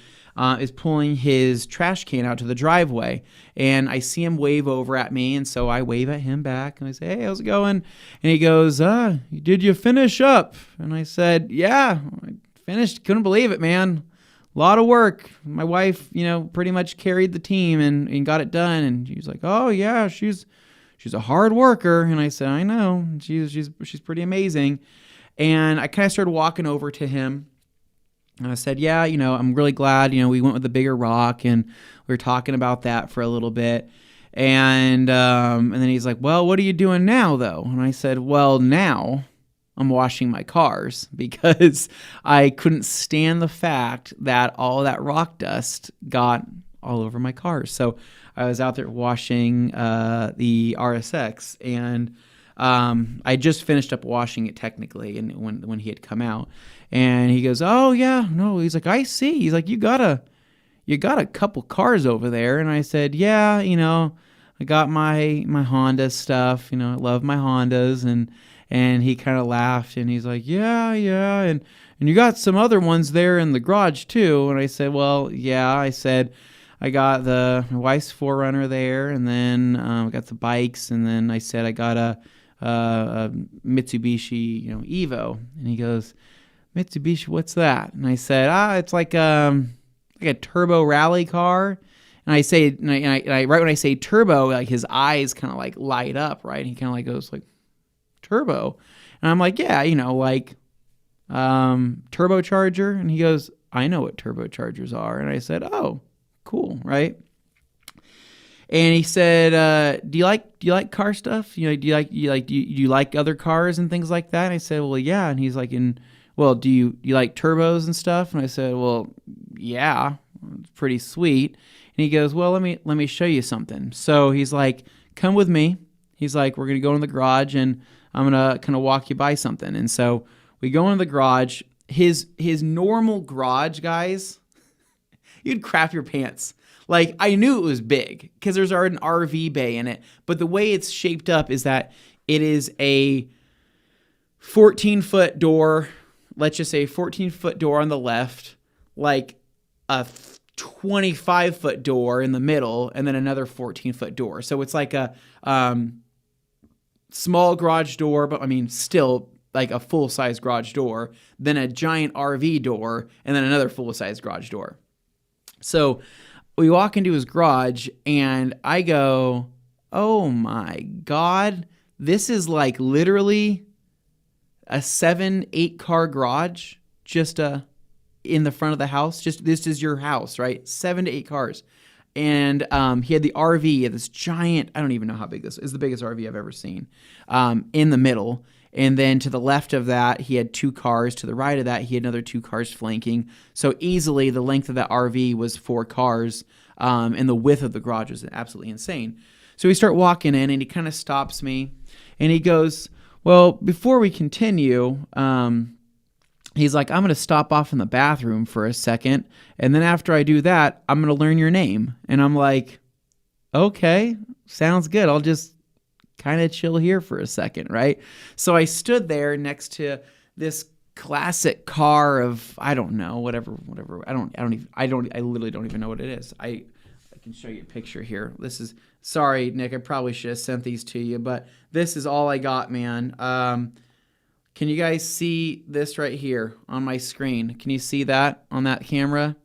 is pulling his trash can out to the driveway. And I see him wave over at me. And so I wave at him back. And I say, hey, how's it going? And he goes, did you finish up? And I said, yeah, I finished. Couldn't believe it, man. A lot of work. My wife, pretty much carried the team and got it done. And he's like, oh, yeah, she's a hard worker. And I said, I know. She's pretty amazing. And I kind of started walking over to him. And I said, yeah, I'm really glad, we went with the bigger rock, and we were talking about that for a little bit. And then he's like, well, what are you doing now, though? And I said, well, now I'm washing my cars because I couldn't stand the fact that all that rock dust got all over my cars. So I was out there washing the RSX, and I just finished up washing it technically, and when he had come out. And he goes, oh, yeah, no. He's like, I see. He's like, you got a couple cars over there. And I said, yeah, I got my Honda stuff. I love my Hondas. And he kind of laughed, and he's like, yeah. And you got some other ones there in the garage, too. And I said, well, yeah. I said, I got my wife's 4Runner there, and then I got the bikes. And then I said, I got a Mitsubishi, Evo. And he goes, Mitsubishi, what's that? And I said, it's like a turbo rally car. And I say, and I right when I say turbo, like his eyes kind of like light up, right? And he kind of like goes like, turbo. And I'm like, yeah, like turbocharger. And he goes, I know what turbochargers are. And I said, oh, cool, right? And he said, do you like car stuff? Do you like other cars and things like that? And I said, well, yeah. And he's like, well, do you like turbos and stuff? And I said, well, yeah, it's pretty sweet. And he goes, well, let me show you something. So he's like, come with me. He's like, we're going to go in the garage, and I'm going to kind of walk you by something. And so we go into the garage. His normal garage, guys, you'd crap your pants. Like, I knew it was big because there's already an RV bay in it. But the way it's shaped up is that it is a 14-foot door. Let's just say 14-foot door on the left, like a 25-foot door in the middle, and then another 14-foot door. So it's like a small garage door, but still like a full-size garage door, then a giant RV door, and then another full-size garage door. So we walk into his garage, and I go, oh my God, this is like literally a 7-8 car garage, just in the front of the house. Just, this is your house, right? 7 to 8 cars. And he had the RV, he had this giant, I don't even know how big this is, the biggest RV I've ever seen, in the middle. And then to the left of that, he had 2 cars. To the right of that, he had another 2 cars flanking. So easily, the length of that RV was 4 cars, and the width of the garage was absolutely insane. So we start walking in, and he kind of stops me, and he goes, well, before we continue, he's like, I'm going to stop off in the bathroom for a second, and then after I do that, I'm going to learn your name. And I'm like, okay, sounds good. I'll just kind of chill here for a second, right? So I stood there next to this classic car of, I don't know, whatever. I literally don't even know what it is. I can show you a picture here. This is, sorry, Nick, I probably should have sent these to you, but this is all I got, man. Can you guys see this right here on my screen? Can you see that on that camera?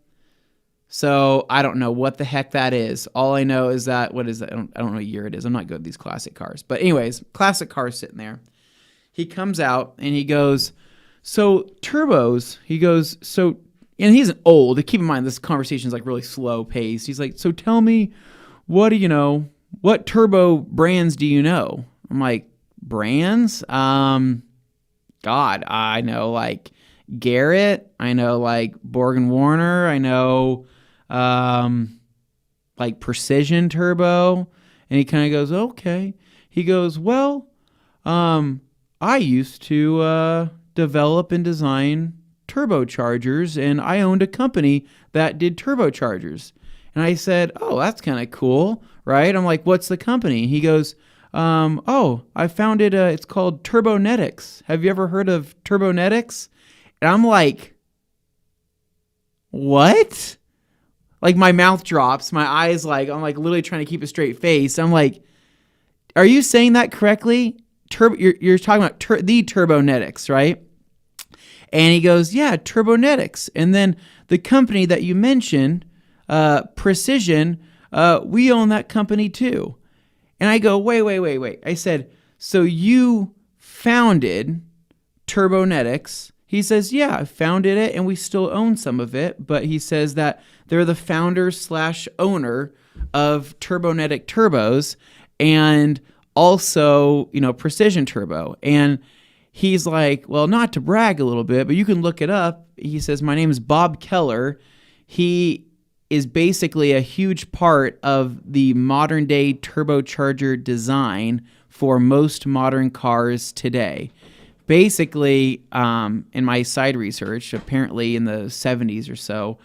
So I don't know what the heck that is. All I know is that, what is that? I don't know what year it is. I'm not good at these classic cars. But anyways, classic car sitting there. He comes out and he goes, so turbos, he goes, so, and he's old. Keep in mind, this conversation is like really slow paced. He's like, so tell me, what do you know? What turbo brands do you know? I'm like, brands? God, I know like Garrett. I know like Borg and Warner. I know like Precision Turbo. And he kind of goes, okay. He goes, well, I used to develop and design turbochargers, and I owned a company that did turbochargers. And I said, oh, that's kind of cool, right? I'm like, what's the company? He goes, oh, I found it. It's called Turbonetics. Have you ever heard of Turbonetics? And I'm like, what? Like my mouth drops, my eyes I'm like literally trying to keep a straight face. I'm like, are you saying that correctly? You're talking about the Turbonetics, right? And he goes, yeah, Turbonetics. And then the company that you mentioned, Precision, we own that company too. And I go, wait. I said, so you founded Turbonetics? He says, yeah, I founded it and we still own some of it. But he says that they're the founder/owner of Turbonetic Turbos and also, Precision Turbo. And he's like, well, not to brag a little bit, but you can look it up. He says, my name is Bob Keller. He is basically a huge part of the modern day turbocharger design for most modern cars today. Basically, in my side research, apparently in the 70s or so,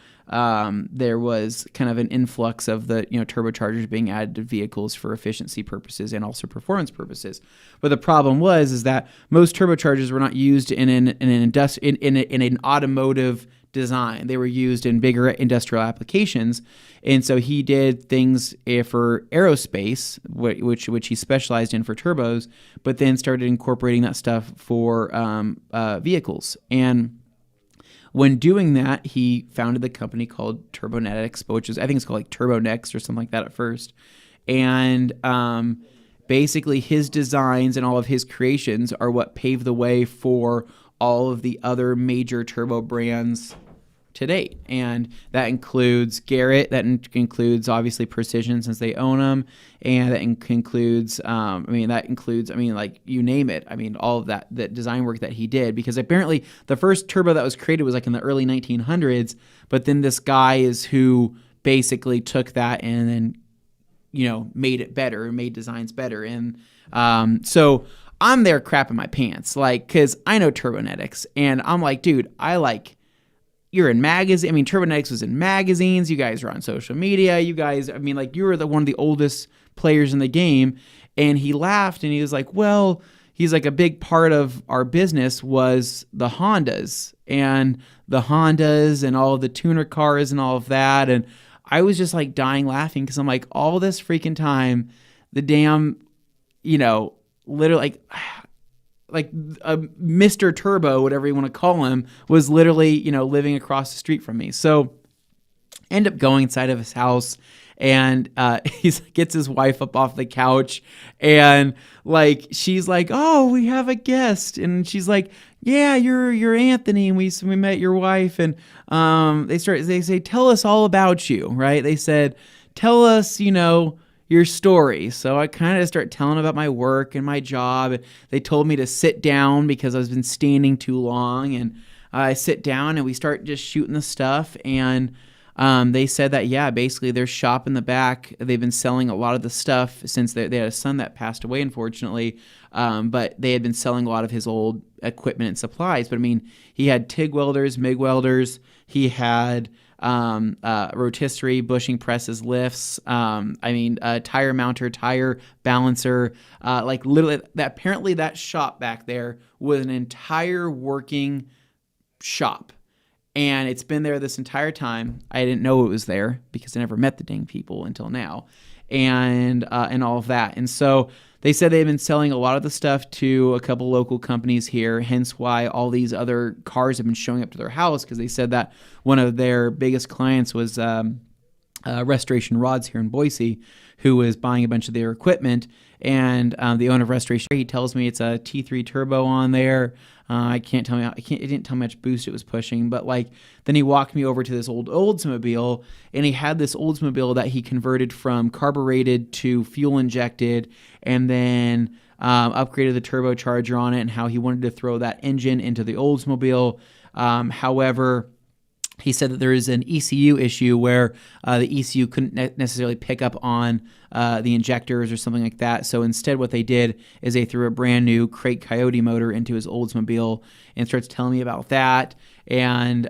there was kind of an influx of the turbochargers being added to vehicles for efficiency purposes and also performance purposes. But the problem is that most turbochargers were not used in an automotive design. They were used in bigger industrial applications, and so he did things for aerospace, which he specialized in for turbos, but then started incorporating that stuff for vehicles. And when doing that, he founded the company called Turbonetics, which is, I think it's called like TurboNext or something like that at first. And basically his designs and all of his creations are what paved the way for all of the other major turbo brands to date. And that includes Garrett, that includes obviously Precision since they own them, and that includes, like you name it. I mean, all of that design work that he did, because apparently the first turbo that was created was like in the early 1900s, but then this guy is who basically took that and then, made it better, made designs better. And so I'm there crapping my pants, because I know Turbonetics, and I'm like, dude, you're in magazines. I mean, Turbonetics was in magazines. You guys are on social media. You guys, you were one of the oldest players in the game. And he laughed and he was like, well, he's like, a big part of our business was the Hondas and all of the tuner cars and all of that. And I was just like dying laughing because I'm like, all this freaking time, the damn, literally like Mr. Turbo, whatever you want to call him, was literally, living across the street from me. So end up going inside of his house, and he gets his wife up off the couch, and she's like, oh, we have a guest. And she's like, yeah, you're Anthony, and we met your wife. And they say, tell us all about you, right? They said, tell us, your story. So I kind of start telling about my work and my job. They told me to sit down because I've been standing too long, and I sit down and we start just shooting the stuff. And they said that, yeah, basically their shop in the back, they've been selling a lot of the stuff since they had a son that passed away, unfortunately. But they had been selling a lot of his old equipment and supplies. But he had TIG welders, MIG welders. He had rotisserie, bushing presses, lifts, tire mounter, tire balancer, literally apparently that shop back there was an entire working shop, and it's been there this entire time. I didn't know it was there because I never met the dang people until now, and all of that. And so they said they've been selling a lot of the stuff to a couple local companies here, hence why all these other cars have been showing up to their house, because they said that one of their biggest clients was Restoration Rods here in Boise, who was buying a bunch of their equipment. And the owner of Restoration, he tells me it's a T3 turbo on there. It didn't tell me how much boost it was pushing, but then he walked me over to this old Oldsmobile, and he had this Oldsmobile that he converted from carbureted to fuel injected, and then upgraded the turbocharger on it, and how he wanted to throw that engine into the Oldsmobile. However, he said that there is an ECU issue where the ECU couldn't necessarily pick up on the injectors or something like that. So instead what they did is they threw a brand new Crate Coyote motor into his Oldsmobile and starts telling me about that. And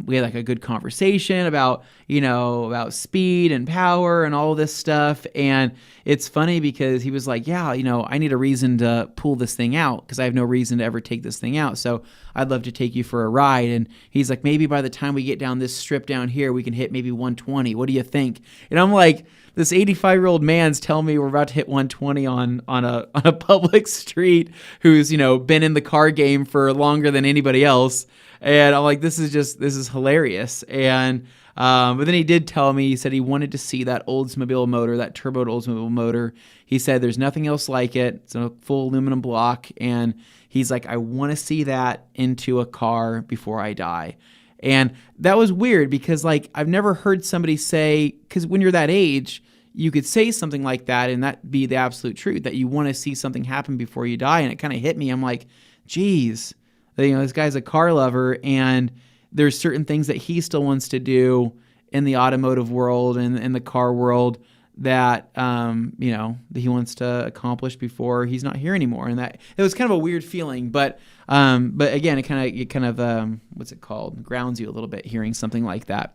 we had like a good conversation about, about speed and power and all this stuff. And it's funny because he was like, yeah, I need a reason to pull this thing out because I have no reason to ever take this thing out. So I'd love to take you for a ride. And he's like, maybe by the time we get down this strip down here, we can hit maybe 120. What do you think? And I'm like, this 85-year-old man's telling me we're about to hit 120 on a public street who's, been in the car game for longer than anybody else. And I'm like, this is hilarious. And but then he did tell me, he said he wanted to see that Oldsmobile motor, that turboed Oldsmobile motor. He said there's nothing else like it. It's a full aluminum block. And he's like, I want to see that into a car before I die. And that was weird because like I've never heard somebody say, because when you're that age, you could say something like that and that be the absolute truth, that you want to see something happen before you die. And it kind of hit me. I'm like, geez, this guy's a car lover and there's certain things that he still wants to do in the automotive world and in the car world that, that he wants to accomplish before he's not here anymore. And that it was kind of a weird feeling, but again, it kind of what's it called? Grounds you a little bit hearing something like that.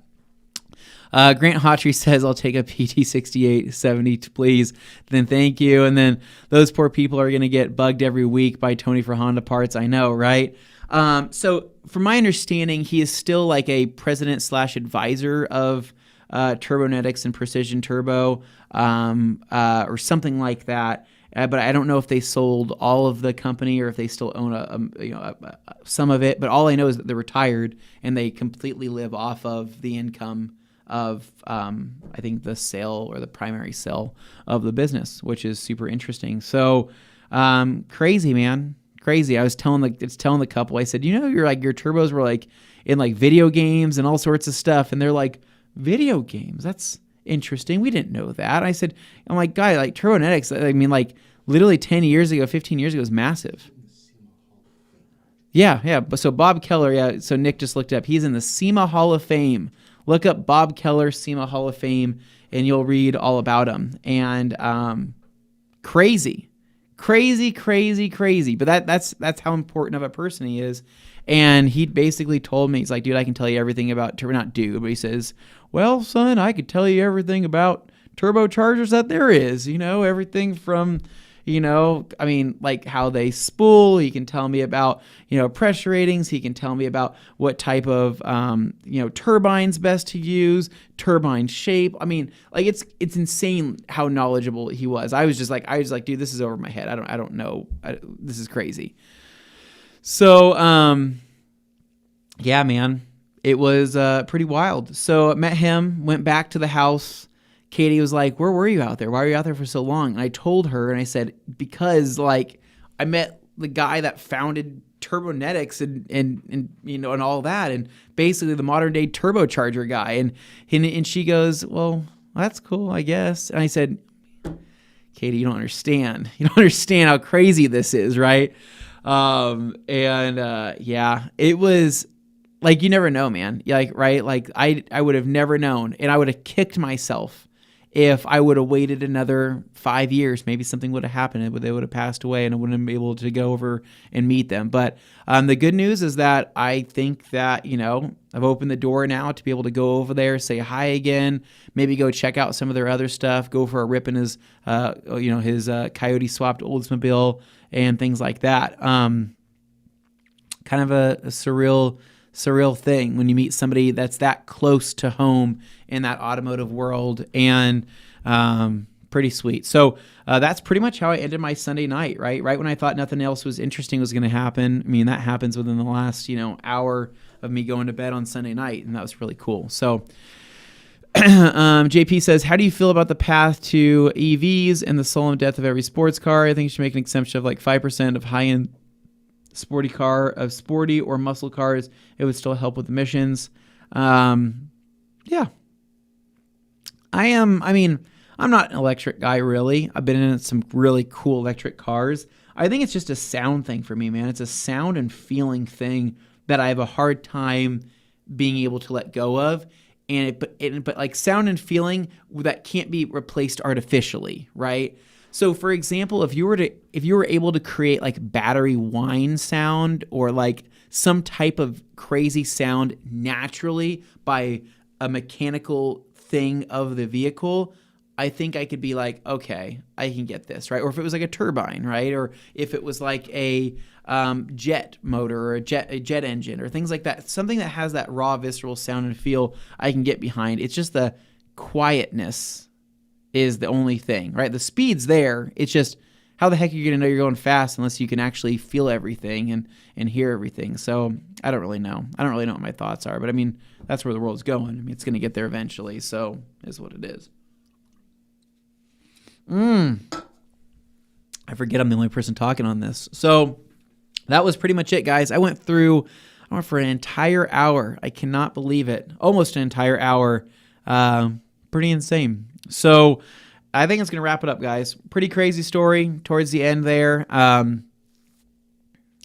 Grant Hawtrey says, I'll take a PT6870, please. Then thank you. And then those poor people are going to get bugged every week by Tony for Honda Parts. I know, right? So from my understanding, he is still like a president/advisor of Turbonetics and Precision Turbo or something like that. But I don't know if they sold all of the company or if they still own some of it. But all I know is that they're retired and they completely live off of the income of I think the sale or the primary sale of the business, which is super interesting. So crazy, man. Crazy. I was telling the couple, I said, your turbos were like in like video games and all sorts of stuff. And they're like, video games? That's interesting. We didn't know that. I'm like, guy, like Turbonetics, I mean, like literally 10 years ago, 15 years ago was massive. Yeah. But so Bob Keller, yeah. So Nick just looked up. He's in the SEMA Hall of Fame. Look up Bob Keller, SEMA Hall of Fame, and you'll read all about him. And crazy. But that's how important of a person he is. And he basically told me, he's like, dude, I can tell you everything about turbo. Not dude, but he says, well, son, I could tell you everything about turbochargers that there is. Everything from, like how they spool. He can tell me about, pressure ratings. He can tell me about what type of, turbines best to use, turbine shape. I mean, like it's insane how knowledgeable he was. I was like, dude, this is over my head. I don't know. This is crazy. So, yeah, man, it was pretty wild. So I met him, went back to the house. Katie was like, where were you out there? Why were you out there for so long? And I told her, and I said, because like I met the guy that founded Turbonetics and all that, and basically the modern day turbocharger guy. And she goes, well, that's cool, I guess. And I said, Katie, you don't understand. You don't understand how crazy this is, right? Yeah, it was like, you never know, man. Like, right? Like I would have never known, and I would have kicked myself if I would have waited another 5 years. Maybe something would have happened. They would have passed away and I wouldn't have been able to go over and meet them. But the good news is that I think that, I've opened the door now to be able to go over there, say hi again, maybe go check out some of their other stuff, go for a rip in his, his Coyote swapped Oldsmobile and things like that. Kind of a surreal thing when you meet somebody that's that close to home in that automotive world, and pretty sweet. So that's pretty much how I ended my Sunday night, right when I thought nothing else was interesting was going to happen. I mean, that happens within the last hour of me going to bed on Sunday night, and that was really cool. So JP says, how do you feel about the path to EVs and the solemn death of every sports car? I think you should make an exemption of like 5% of high-end sporty or muscle cars. It would still help with emissions. Yeah. I'm not an electric guy, really. I've been in some really cool electric cars. I think it's just a sound thing for me, man. It's a sound and feeling thing that I have a hard time being able to let go of. and but like sound and feeling that can't be replaced artificially, right? So for example, if you were able to create like battery whine sound or like some type of crazy sound naturally by a mechanical thing of the vehicle, I think I could be like, okay, I can get this, right? Or if it was like a turbine, right? Or if it was like a jet motor or a jet engine or things like that, something that has that raw visceral sound and feel, I can get behind. It's just the quietness is the only thing, right? The speed's there. It's just how the heck are you going to know you're going fast unless you can actually feel everything and hear everything? So I don't really know. I don't really know what my thoughts are, but I mean, that's where the world's going. I mean, it's going to get there eventually, so it is what it is. I forget I'm the only person talking on this. So that was pretty much it, guys. I went for an entire hour. I cannot believe it. Almost an entire hour. Pretty insane. So I think it's going to wrap it up, guys. Pretty crazy story towards the end there. I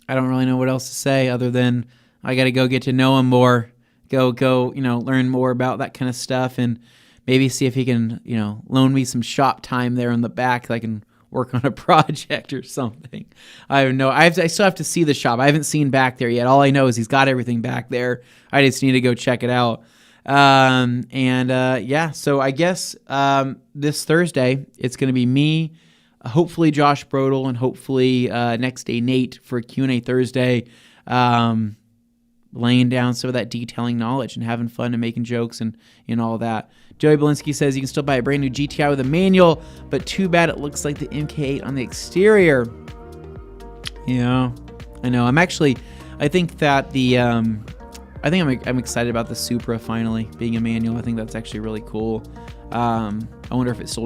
don't really know what else to say other than I got to go get to know him more. Go, learn more about that kind of stuff and maybe see if he can, loan me some shop time there in the back so I can work on a project or something. I don't know. I still have to see the shop. I haven't seen back there yet. All I know is he's got everything back there. I just need to go check it out. So I guess this Thursday, it's going to be me, hopefully Josh Brodel, and hopefully next day Nate for Q&A Thursday, laying down some of that detailing knowledge and having fun and making jokes and all that. Joey Belinsky says you can still buy a brand new GTI with a manual, but too bad it looks like the MK8 on the exterior. Yeah, I know. I'm excited about the Supra finally being a manual. I think that's actually really cool. I don't know if it still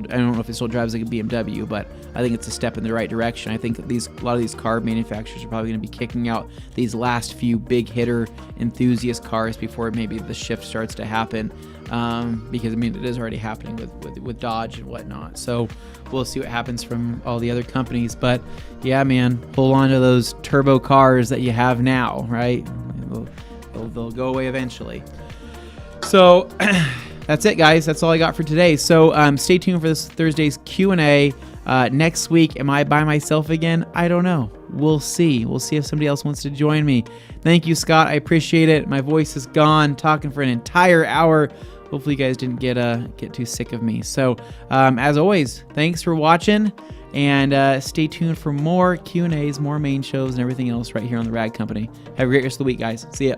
drives like a BMW, but I think it's a step in the right direction. I think a lot of these car manufacturers are probably going to be kicking out these last few big hitter enthusiast cars before maybe the shift starts to happen. Because it is already happening with Dodge and whatnot. So we'll see what happens from all the other companies. But yeah, man, hold on to those turbo cars that you have now, right? They'll go away eventually. So that's it, guys. That's all I got for today. So stay tuned for this Thursday's Q&A. Next week, am I by myself again? I don't know. We'll see. We'll see if somebody else wants to join me. Thank you, Scott. I appreciate it. My voice is gone, talking for an entire hour. Hopefully you guys didn't get too sick of me. So as always, thanks for watching, and stay tuned for more Q&As, more main shows, and everything else right here on The Rag Company. Have a great rest of the week, guys. See ya.